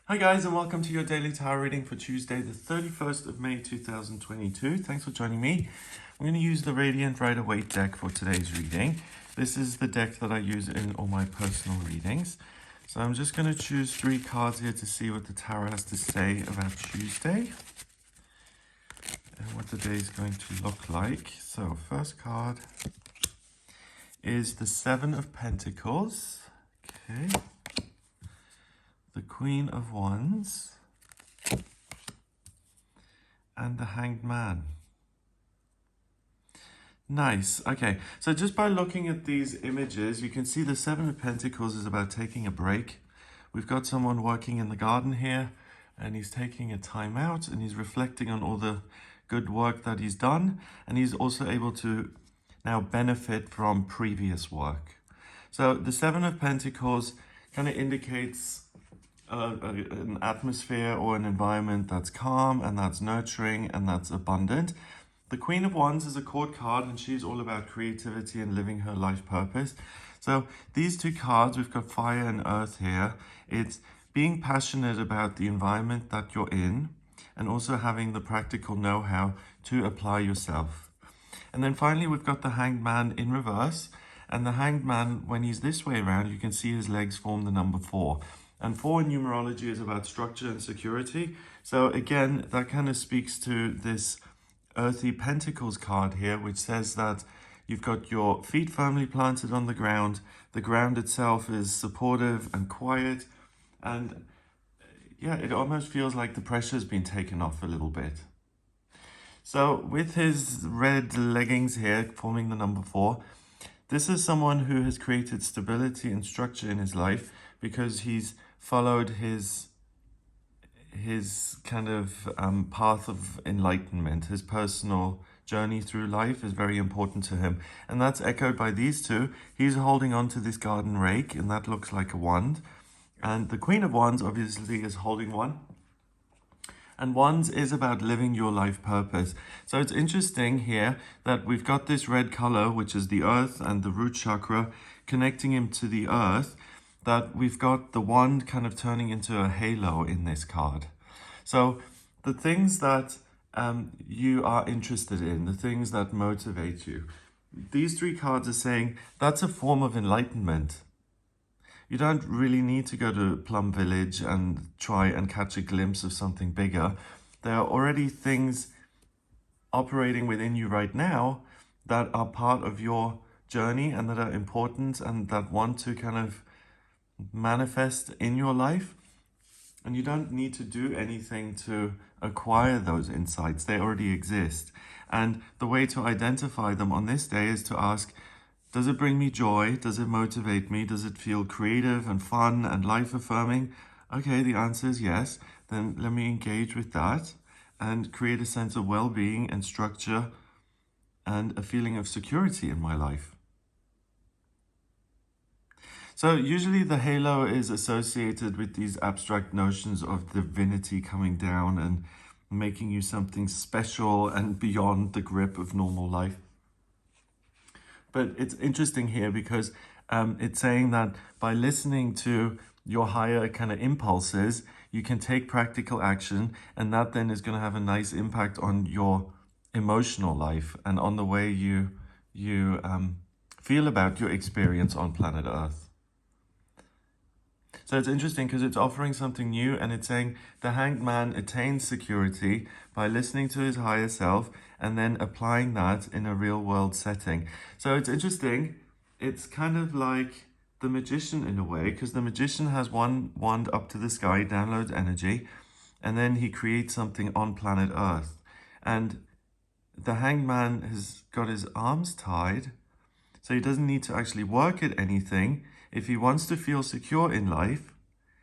Hi guys, and welcome to your daily tarot reading for Tuesday the 31st of May 2022. Thanks for joining me. I'm going to use the Radiant Rider-Waite deck for today's reading. This is the deck that I use in all my personal readings. So I'm just going to choose 3 cards here to see what the tarot has to say about Tuesday and what the day is going to look like. So first card is the 7 of Pentacles. Okay. The Queen of Wands, and the Hanged Man. Nice. Okay, so just by looking at these images, you can see the 7 of Pentacles is about taking a break. We've got someone working in the garden here, and he's taking a time out, and he's reflecting on all the good work that he's done, and he's also able to now benefit from previous work. So the 7 of Pentacles kind of indicates an atmosphere or an environment that's calm and that's nurturing and that's abundant. The Queen of Wands is a court card, and she's all about creativity and living her life purpose. So these 2 cards, we've got fire and earth here. It's being passionate about the environment that you're in and also having the practical know-how to apply yourself. And then finally, we've got the Hanged Man in reverse. And the Hanged Man, when he's this way around, you can see his legs form the number 4. And 4 in numerology is about structure and security. So again, that kind of speaks to this earthy pentacles card here, which says that you've got your feet firmly planted on the ground itself is supportive and quiet, and yeah, it almost feels like the pressure's been taken off a little bit. So with his red leggings here forming the number 4, this is someone who has created stability and structure in his life because he's followed his kind of path of enlightenment. His personal journey through life is very important to him. And that's echoed by these 2. He's holding on to this garden rake, and that looks like a wand. And the Queen of Wands obviously is holding one. And Wands is about living your life purpose. So it's interesting here that we've got this red color, which is the earth and the root chakra, connecting him to the earth, that we've got the wand kind of turning into a halo in this card. So the things that you are interested in, the things that motivate you, these 3 cards are saying that's a form of enlightenment. You don't really need to go to Plum Village and try and catch a glimpse of something bigger. There are already things operating within you right now that are part of your journey and that are important and that want to kind of manifest in your life. And you don't need to do anything to acquire those insights. They already exist. And the way to identify them on this day is to ask, does it bring me joy? Does it motivate me? Does it feel creative and fun and life-affirming? Okay, the answer is yes. Then let me engage with that and create a sense of well-being and structure and a feeling of security in my life. So usually the halo is associated with these abstract notions of divinity coming down and making you something special and beyond the grip of normal life. But it's interesting here because it's saying that by listening to your higher kind of impulses, you can take practical action, and that then is going to have a nice impact on your emotional life and on the way you feel about your experience on planet Earth. So it's interesting because it's offering something new, and it's saying the Hanged Man attains security by listening to his higher self and then applying that in a real world setting. So it's interesting. It's kind of like the Magician in a way, because the Magician has one wand up to the sky, downloads energy, and then he creates something on planet Earth. And the Hanged Man has got his arms tied, so he doesn't need to actually work at anything. If he wants to feel secure in life,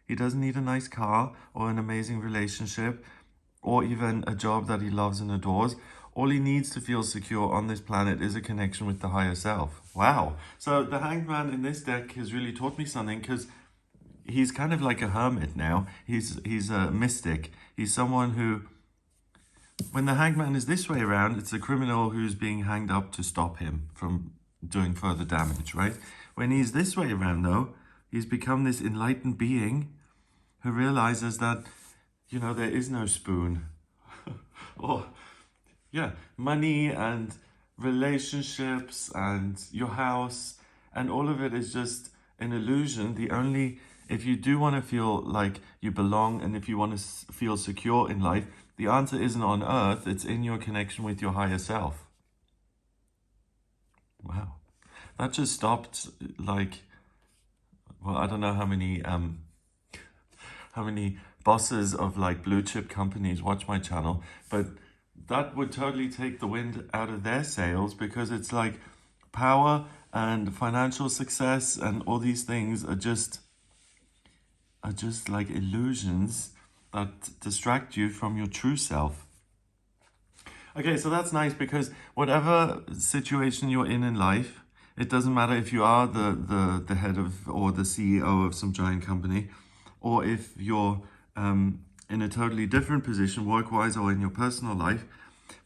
he doesn't need a nice car or an amazing relationship or even a job that he loves and adores. All he needs to feel secure on this planet is a connection with the higher self. Wow. So the Hanged Man in this deck has really taught me something, because he's kind of like a hermit now. He's a mystic. He's someone who, when the Hanged Man is this way around, it's a criminal who's being hanged up to stop him from doing further damage, right? When he's this way around, though, he's become this enlightened being who realizes that, you know, there is no spoon. Or, yeah, money and relationships and your house and all of it is just an illusion. If you do want to feel like you belong and if you want to feel secure in life, the answer isn't on earth, it's in your connection with your higher self. Wow. That just stopped like, well, I don't know how many bosses of like blue chip companies watch my channel, but that would totally take the wind out of their sails, because it's like power and financial success and all these things are just like illusions that distract you from your true self. Okay, so that's nice, because whatever situation you're in life, it doesn't matter if you are the head of or the CEO of some giant company, or if you're in a totally different position work-wise or in your personal life.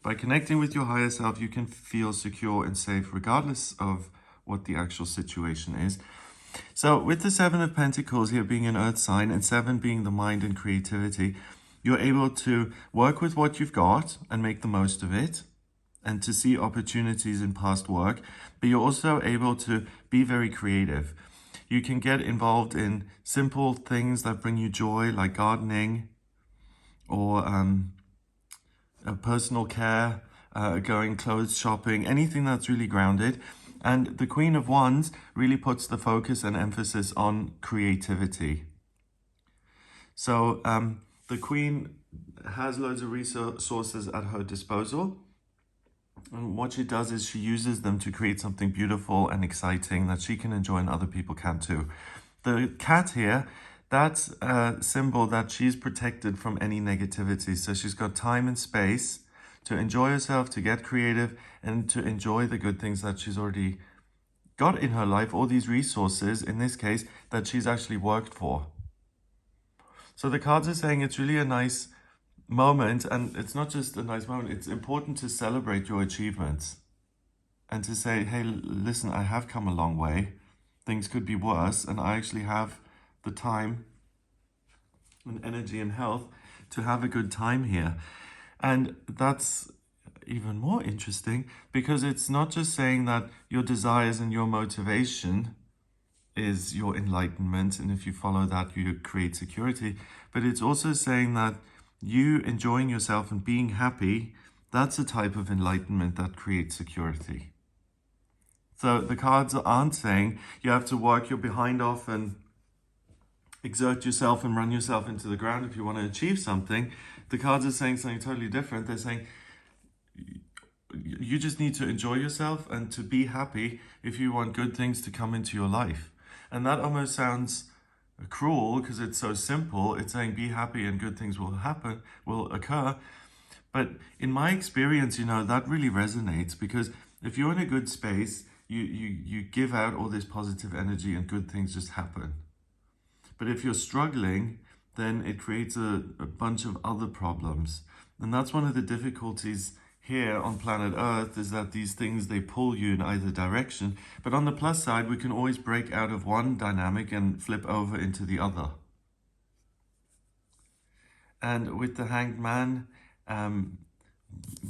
By connecting with your higher self, you can feel secure and safe regardless of what the actual situation is. So with the Seven of Pentacles here being an earth sign and 7 being the mind and creativity, you're able to work with what you've got and make the most of it and to see opportunities in past work, but you're also able to be very creative. You can get involved in simple things that bring you joy, like gardening or personal care, going clothes shopping, anything that's really grounded. And the Queen of Wands really puts the focus and emphasis on creativity. So the Queen has loads of resources at her disposal. And what she does is she uses them to create something beautiful and exciting that she can enjoy and other people can too. The cat here, that's a symbol that she's protected from any negativity. So she's got time and space to enjoy herself, to get creative, and to enjoy the good things that she's already got in her life, all these resources, in this case, that she's actually worked for. So the cards are saying it's really a nice moment, and it's not just a nice moment, it's important to celebrate your achievements and to say, hey, listen, I have come a long way. Things could be worse, and I actually have the time and energy and health to have a good time here. And that's even more interesting, because it's not just saying that your desires and your motivation is your enlightenment, and if you follow that, you create security. But it's also saying that you enjoying yourself and being happy, that's a type of enlightenment that creates security. So the cards aren't saying you have to work your behind off and exert yourself and run yourself into the ground if you want to achieve something. The cards are saying something totally different. They're saying you just need to enjoy yourself and to be happy if you want good things to come into your life. And that almost sounds cruel because it's so simple. It's saying be happy and good things will occur. But in my experience, that really resonates, because if you're in a good space, you give out all this positive energy and good things just happen. But if you're struggling, then it creates a bunch of other problems. And that's one of the difficulties here on planet Earth, is that these things, they pull you in either direction. But on the plus side, we can always break out of one dynamic and flip over into the other. And with the Hanged Man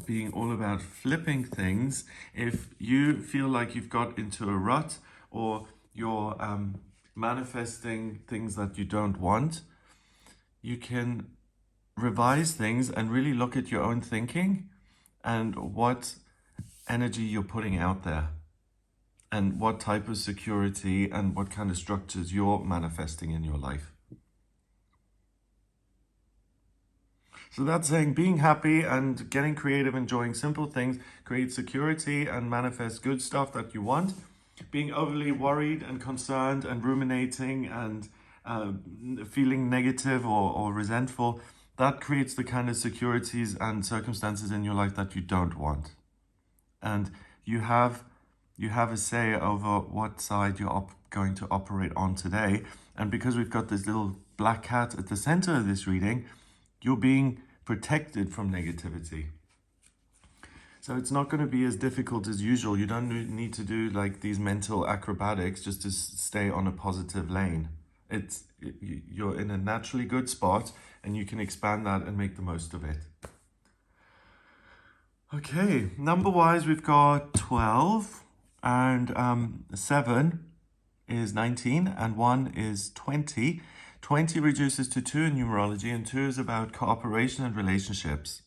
being all about flipping things, if you feel like you've got into a rut, or you're manifesting things that you don't want, you can revise things and really look at your own thinking and what energy you're putting out there, and what type of security and what kind of structures you're manifesting in your life. So that's saying being happy and getting creative, enjoying simple things, create security and manifest good stuff that you want. Being overly worried and concerned and ruminating and feeling negative or resentful, that creates the kind of securities and circumstances in your life that you don't want. And you have a say over what side you're going to operate on today. And because we've got this little black cat at the center of this reading, you're being protected from negativity. So it's not going to be as difficult as usual. You don't need to do like these mental acrobatics just to stay on a positive lane. You're in a naturally good spot, and you can expand that and make the most of it. Okay, number-wise, we've got 12, and 7 is 19, and 1 is 20. 20 reduces to 2 in numerology, and 2 is about cooperation and relationships.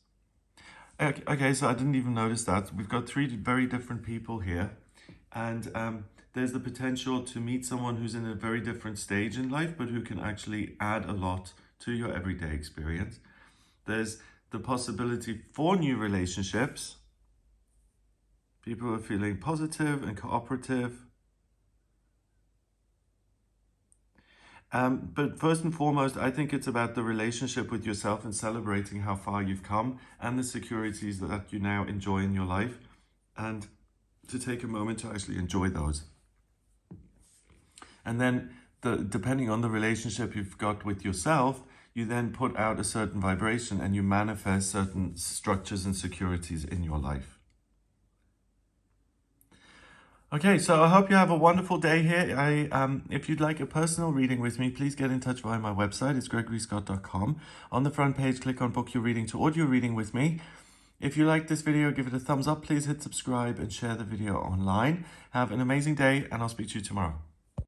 Okay, so I didn't even notice that. We've got 3 very different people here, and there's the potential to meet someone who's in a very different stage in life, but who can actually add a lot to your everyday experience. There's the possibility for new relationships. People are feeling positive and cooperative. But first and foremost, I think it's about the relationship with yourself and celebrating how far you've come and the securities that you now enjoy in your life, and to take a moment to actually enjoy those. And then, depending on the relationship you've got with yourself, you then put out a certain vibration and you manifest certain structures and securities in your life. Okay, so I hope you have a wonderful day here. If you'd like a personal reading with me, please get in touch via my website. It's gregoryscott.com. On the front page, click on Book Your Reading to audio reading with me. If you like this video, give it a thumbs up. Please hit subscribe and share the video online. Have an amazing day, and I'll speak to you tomorrow.